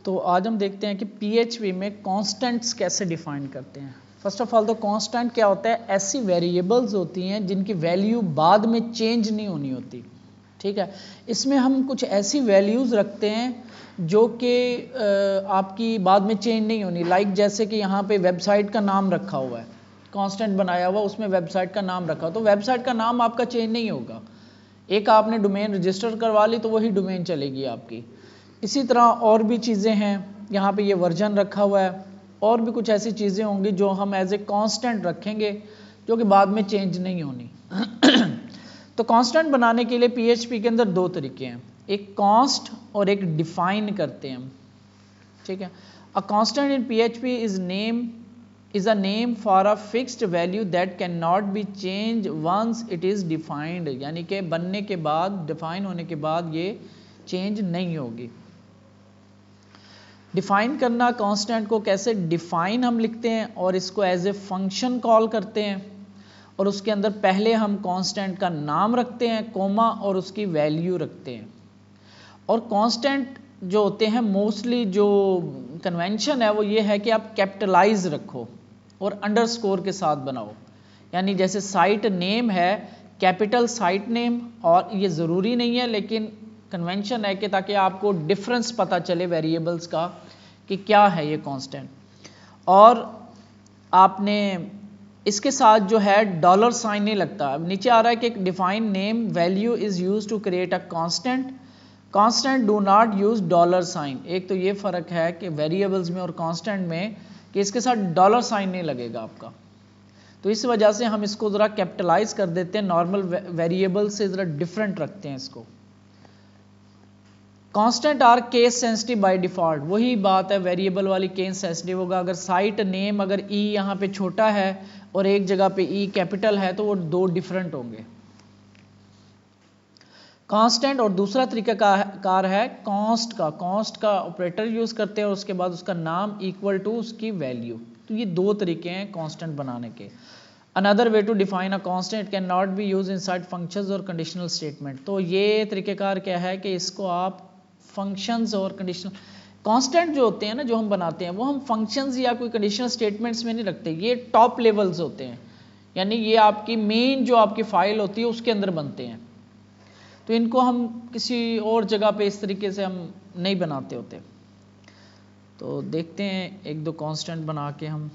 तो आज हम देखते हैं कि PHP में कॉन्स्टेंट्स कैसे डिफाइन करते हैं। फर्स्ट ऑफ ऑल तो कांस्टेंट क्या होता है, ऐसी वेरिएबल्स होती हैं जिनकी वैल्यू बाद में चेंज नहीं होनी होती। ठीक है, इसमें हम कुछ ऐसी वैल्यूज़ रखते हैं जो कि आपकी बाद में चेंज नहीं होनी। लाइक जैसे कि यहाँ पे वेबसाइट का नाम रखा हुआ है, कांस्टेंट बनाया हुआ, उसमें वेबसाइट का नाम रखा, तो वेबसाइट का नाम आपका चेंज नहीं होगा। एक आपने डोमेन रजिस्टर करवा ली तो वही डोमेन चलेगी आपकी। इसी तरह और भी चीज़ें हैं, यहाँ पे ये वर्जन रखा हुआ है, और भी कुछ ऐसी चीज़ें होंगी जो हम एज ए कांस्टेंट रखेंगे जो कि बाद में चेंज नहीं होनी। तो कांस्टेंट बनाने के लिए PHP के अंदर दो तरीके हैं, एक कांस्ट और एक डिफाइन करते हैं हम। ठीक है, a constant in PHP is a name for a fixed value that cannot be changed once it is defined, यानी कि बनने के बाद, डिफाइन होने के बाद ये चेंज नहीं होगी। डिफाइन करना कांस्टेंट को कैसे, डिफाइन हम लिखते हैं और इसको एज ए फंक्शन कॉल करते हैं, और उसके अंदर पहले हम कांस्टेंट का नाम रखते हैं, कोमा, और उसकी वैल्यू रखते हैं। और कांस्टेंट जो होते हैं मोस्टली जो कन्वेंशन है वो ये है कि आप कैपिटलाइज रखो और अंडरस्कोर के साथ बनाओ। यानी जैसे साइट नेम है, कैपिटल साइट नेम, और ये ज़रूरी नहीं है लेकिन कन्वेंशन है कि ताकि आपको डिफरेंस पता चले वेरिएबल्स का कि क्या है ये कांस्टेंट। और आपने इसके साथ जो है डॉलर साइन नहीं लगता। नीचे आ रहा है कि define name value is use to create a constant, constant do not use dollar sign. एक तो ये फ़र्क है कि वेरिएबल्स में और कांस्टेंट में कि इसके साथ डॉलर साइन नहीं लगेगा आपका, तो इस वजह से हम इसको ज़रा कैपिटलाइज कर देते हैं, नॉर्मल वेरिएबल से ज़रा डिफरेंट रखते हैं इसको। Constant are case sensitive by default, वही बात है वेरिएबल वाली, केस सेंसिटिव होगा। अगर साइट नेम अगर ई यहाँ पे छोटा है और एक जगह पे ई कैपिटल है तो वो दो डिफरेंट होंगे। कांस्टेंट और दूसरा तरीका कार है कांस्ट का ऑपरेटर यूज करते हैं और उसके बाद उसका नाम इक्वल टू उसकी वैल्यू। तो ये दो तरीके हैं कांस्टेंट बनाने के। Another way to define a constant can not be use inside functions और कंडीशनल स्टेटमेंट। तो ये तरीकेकार क्या है कि इसको आप फंक्शंस और कंडीशनल, कांस्टेंट जो होते हैं ना जो हम बनाते हैं वो हम फंक्शंस या कोई कंडीशनल स्टेटमेंट्स में नहीं रखते, ये टॉप लेवल्स होते हैं, यानी ये आपकी मेन जो आपकी फाइल होती है उसके अंदर बनते हैं। तो इनको हम किसी और जगह पे इस तरीके से हम नहीं बनाते होते। तो देखते हैं एक दो कांस्टेंट बना के हम।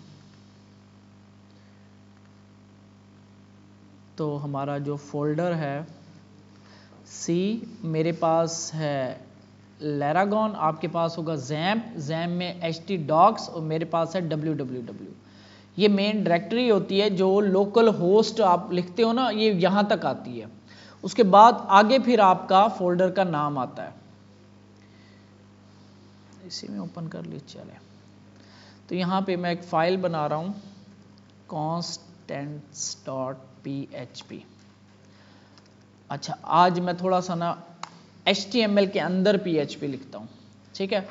तो हमारा जो फोल्डर है सी, मेरे पास है लैरागॉन, आपके पास होगा जैम्प में htdocs, और मेरे पास है www। ये मेन डायरेक्टरी होती है जो लोकल होस्ट आप लिखते हो ना, ये यहाँ तक आती है। उसके बाद आगे फिर आपका फोल्डर का नाम आता है। इसी में ओपन कर लीजिए चले। तो यहाँ पे मैं एक फाइल बना रहा हूँ constants.php। अच्छा, आज मैं थोड़ा सा ना HTML के अंदर PHP लिखता हूँ। ठीक है,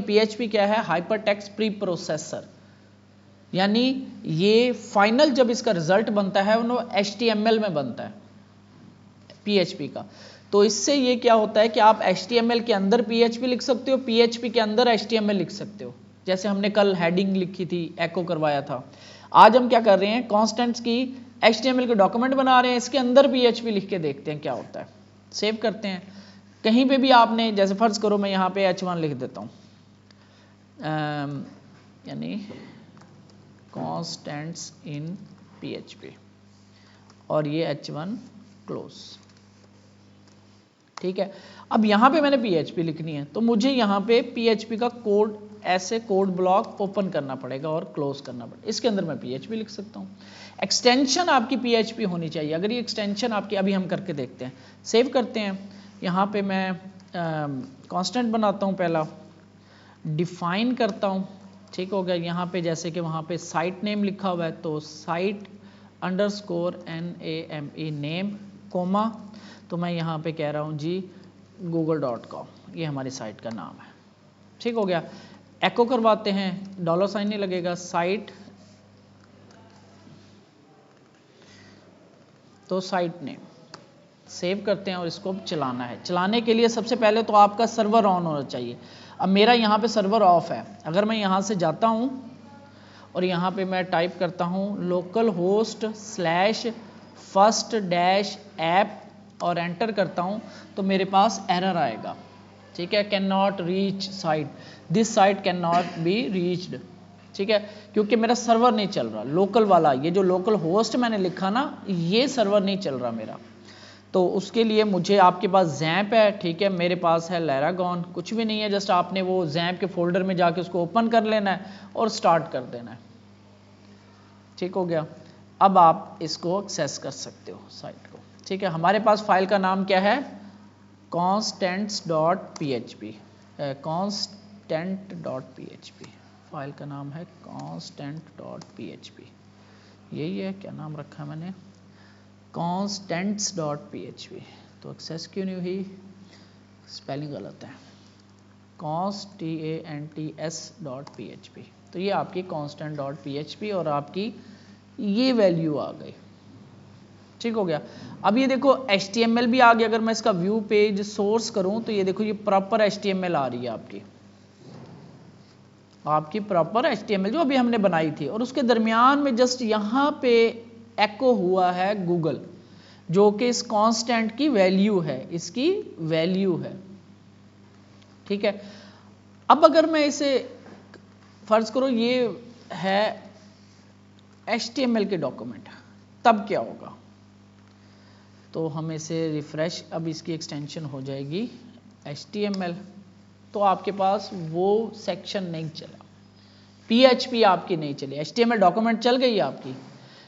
PHP क्या है, हाइपर टेक्स्ट प्री प्रोसेसर, यानी ये फाइनल जब इसका रिजल्ट बनता है वो HTML में बनता है PHP का। तो इससे ये क्या होता है कि आप HTML के अंदर PHP लिख सकते हो, PHP के अंदर HTML लिख सकते हो। जैसे हमने कल हेडिंग लिखी थी, एको करवाया था। आज हम क्या कर रहे हैं, कॉन्स्टेंट्स की HTML के डॉक्यूमेंट बना रहे हैं, इसके अंदर PHP लिख के देखते हैं क्या होता है। सेव करते हैं। कहीं पे भी आपने, जैसे फर्ज करो मैं यहाँ पे H1 लिख देता हूँ, यानी कॉन्स्टेंट्स इन PHP, और ये H1 क्लोज। ठीक है, अब यहाँ पे मैंने PHP लिखनी है तो मुझे यहाँ पे PHP का कोड, ऐसे कोड ब्लॉक ओपन करना पड़ेगा और क्लोज करना पड़ेगा। इसके अंदर मैं PHP लिख सकता हूँ। एक्सटेंशन आपकी PHP होनी चाहिए। अगर ये एक्सटेंशन आपकी, अभी हम करके देखते हैं, सेव करते हैं। यहाँ पे मैं कांस्टेंट बनाता हूँ, पहला डिफाइन करता हूँ। ठीक हो गया। यहाँ पे जैसे कि वहाँ पे साइट नेम लिखा हुआ है तो site underscore NAME name comma, तो मैं यहाँ पे कह रहा हूँ जी google.com, ये हमारी साइट का नाम है। ठीक हो गया। एको करवाते हैं, डॉलर साइन नहीं लगेगा, साइट, तो साइट नेम, सेव करते हैं और इसको चलाना है। चलाने के लिए सबसे पहले तो आपका सर्वर ऑन होना चाहिए। अब मेरा यहाँ पे सर्वर ऑफ है। अगर मैं यहाँ से जाता हूँ और यहाँ पे मैं टाइप करता हूँ local host slash first dash app और एंटर करता हूँ तो मेरे पास एरर आएगा, ठीक है, can not reach site, this site can not be reached, ठीक है, क्योंकि मेरा सर्वर नहीं चल रहा, लोकल वाला, ये जो लोकल होस्ट मैंने लिखा ना, ये सर्वर नहीं चल रहा मेरा। तो उसके लिए मुझे, आपके पास जैम्प है, ठीक है, मेरे पास है लैरागॉन, कुछ भी नहीं है, जस्ट आपने वो जैम्प के फोल्डर में जाके उसको ओपन कर लेना है और स्टार्ट कर देना है, ठीक हो गया। अब आप इसको एक्सेस कर सकते हो साइट को, ठीक है। हमारे पास फाइल का नाम क्या है, constants.php, constant.php, फाइल का नाम है constant.php, यही है, क्या नाम रखा है मैंने, constants.php। तो एक्सेस क्यों नहीं हुई, स्पेलिंग गलत है, constants.php। तो ये आपकी constant.php और आपकी ये वैल्यू आ गई, ठीक हो गया। अब ये देखो HTML भी आ गया। अगर मैं इसका व्यू पेज सोर्स करूं तो ये देखो ये प्रॉपर HTML आ रही है आपकी प्रॉपर HTML जो अभी हमने बनाई थी, और उसके दरमियान में जस्ट यहाँ पे एको हुआ है गूगल, जो कि इस कांस्टेंट की वैल्यू है, इसकी वैल्यू है, ठीक है। अब अगर मैं इसे फर्ज करो ये है HTML के डॉक्यूमेंट, तब क्या होगा, तो हम इसे रिफ्रेश, अब इसकी एक्सटेंशन हो जाएगी HTML, तो आपके पास वो सेक्शन नहीं चला, PHP आपकी नहीं चली, HTML डॉक्यूमेंट चल गई आपकी,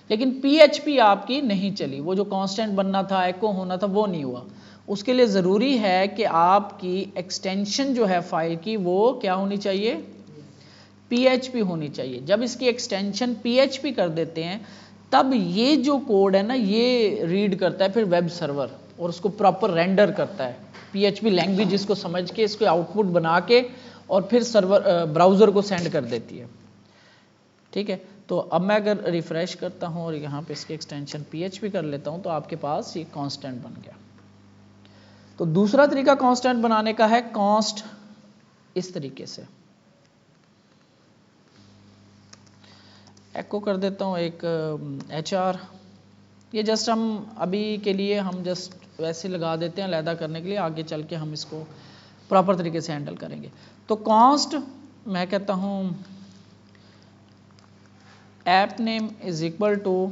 लेकिन PHP आपकी नहीं चली, वो जो कांस्टेंट बनना था, एको होना था, वो नहीं हुआ। उसके लिए ज़रूरी है कि आपकी एक्सटेंशन जो है फाइल की वो क्या होनी चाहिए, PHP होनी चाहिए। जब इसकी एक्सटेंशन PHP कर देते हैं तब ये जो कोड है ना, ये रीड करता है फिर वेब सर्वर और उसको प्रॉपर रेंडर करता है, PHP लैंग्वेज इसको समझ के इसको आउटपुट बना के और फिर सर्वर ब्राउज़र को सेंड कर देती है, ठीक है। तो अब मैं अगर रिफ्रेश करता हूँ और यहाँ पे इसकी एक्सटेंशन PHP कर लेता हूँ तो आपके पास ये कांस्टेंट बन गया। तो दूसरा तरीका कांस्टेंट बनाने का है कॉन्स्ट, इस तरीके से एको कर देता हूँ एक HR, ये जस्ट हम अभी के लिए हम जस्ट वैसे लगा देते हैं अलहदा करने के लिए, आगे चल के हम इसको प्रॉपर तरीके से हैंडल करेंगे। तो कॉन्स्ट मैं कहता हूँ app name is equal to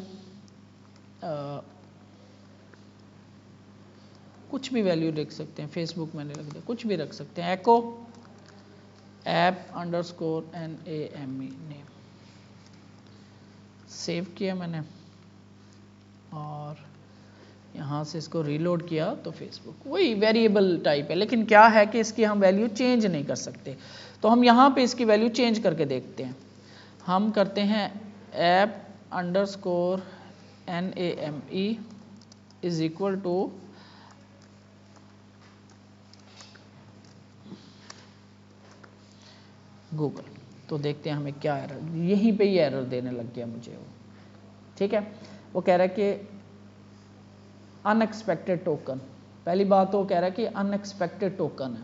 कुछ भी वैल्यू लिख सकते हैं, फेसबुक मैंने रख दिया, कुछ भी रख सकते हैं, echo app underscore NAME name, save किया मैंने और यहाँ से इसको रीलोड किया तो फेसबुक, वही वेरिएबल टाइप है, लेकिन क्या है कि इसकी हम वैल्यू चेंज नहीं कर सकते। तो हम यहाँ पे इसकी वैल्यू चेंज करके देखते हैं। हम करते हैं app underscore NAME is equal to Google, तो देखते हैं हमें क्या एरर, यहीं पे ही एरर देने लग गया मुझे वो, ठीक है। वो कह रहा है कि अनएक्सपेक्टेड टोकन, पहली बात तो वो कह रहा है कि अनएक्सपेक्टेड टोकन है।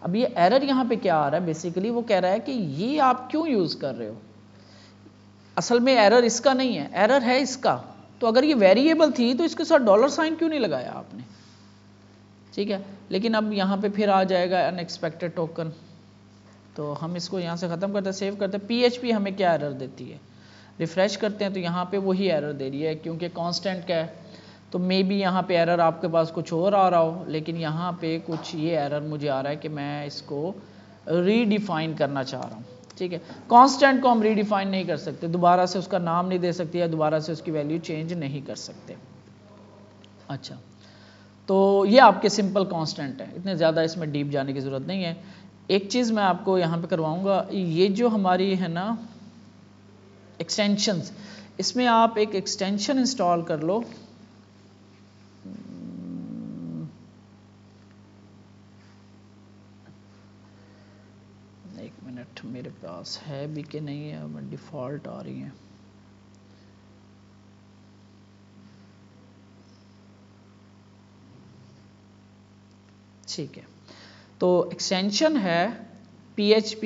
अब ये एरर यहाँ पे क्या आ रहा है, बेसिकली वो कह रहा है कि ये आप क्यों यूज़ कर रहे हो, असल में एरर इसका नहीं है, एरर है इसका। तो अगर ये वेरिएबल थी तो इसके साथ $साइन क्यों नहीं लगाया आपने, ठीक है। लेकिन अब यहाँ पे फिर आ जाएगा अनएक्सपेक्टेड टोकन, तो हम इसको यहाँ से ख़त्म करते हैं, सेव करते हैं। PHP हमें क्या एरर देती है, रिफ्रेश करते हैं तो यहाँ पे वही एरर दे रही है, क्योंकि कांस्टेंट क्या है, तो मे बी यहाँ पे एरर आपके पास कुछ और आ रहा हो, लेकिन यहाँ पे कुछ ये एरर मुझे आ रहा है कि मैं इसको रीडिफाइन करना चाह रहा हूँ, ठीक है। कांस्टेंट को हम रीडिफाइन नहीं कर सकते, दोबारा से उसका नाम नहीं दे सकते या दोबारा से उसकी वैल्यू चेंज नहीं कर सकते। अच्छा, तो ये आपके सिंपल कांस्टेंट है, इतने ज़्यादा इसमें डीप जाने की ज़रूरत नहीं है। एक चीज़ मैं आपको यहाँ पे करवाऊँगा, ये जो हमारी है ना एक्सटेंशंस, इसमें आप एक एक्सटेंशन इंस्टॉल कर लो, एक मिनट, मेरे पास है भी कि नहीं है, डिफ़ॉल्ट आ रही है। ठीक है, तो एक्सटेंशन है PHP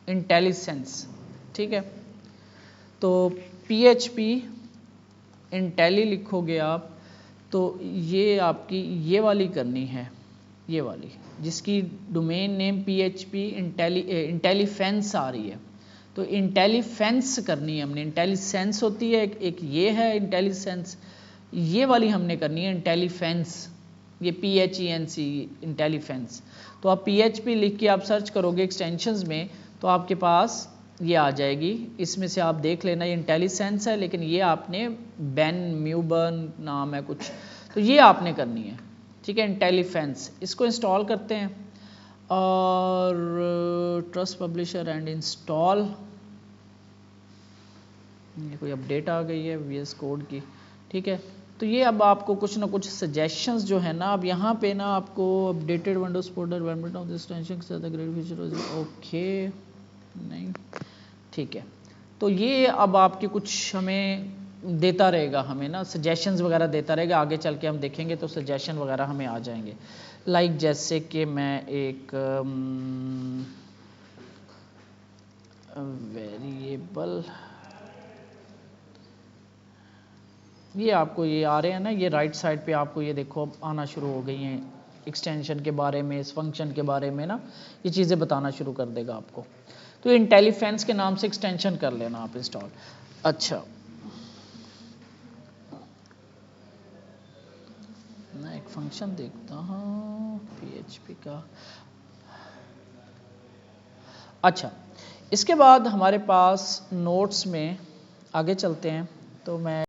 इंटेलिसेंस। ठीक है, तो PHP इंटेली लिखोगे आप, तो ये आपकी ये वाली करनी है, ये वाली जिसकी डोमेन नेम PHP इंटेलीफेंस आ रही है, तो इंटेलीफेंस करनी है हमने। इंटेलिसेंस होती है एक ये है इंटेलिसेंस, ये वाली हमने करनी है इंटेलीफेंस, ये PHENC इंटेलीफेंस। तो आप PHP लिख के आप सर्च करोगे एक्सटेंशंस में तो आपके पास ये आ जाएगी। इसमें से आप देख लेना, ये इंटेलिसेंस है लेकिन ये आपने बैन म्यूबर्न नाम है कुछ, तो ये आपने करनी है। ठीक है, इंटेलीफेंस, इसको इंस्टॉल करते हैं और ट्रस्ट पब्लिशर एंड इंस्टॉल, ये कोई अपडेट आ गई है VS कोड की। ठीक है, तो ये अब आपको कुछ ना कुछ सजेशंस जो है ना, अब यहाँ पे ना आपको updated Windows folder development of this extension great feature, okay नहीं, ठीक है, तो ये अब आपके कुछ हमें देता रहेगा, हमें ना सजेशंस वगैरह देता रहेगा, आगे चल के हम देखेंगे तो सजेशन वगैरह हमें आ जाएंगे। लाइक जैसे कि मैं एक वेरिएबल, ये आपको ये आ रहे हैं ना, ये राइट साइड पे आपको ये देखो आना शुरू हो गई हैं एक्सटेंशन के बारे में, इस फंक्शन के बारे में ना, ये चीज़ें बताना शुरू कर देगा आपको। तो इंटेलीफेंस के नाम से एक्सटेंशन कर लेना आप इंस्टॉल। अच्छा, मैं एक फंक्शन देखता हूँ PHP का। अच्छा, इसके बाद हमारे पास नोट्स में आगे चलते हैं, तो मैं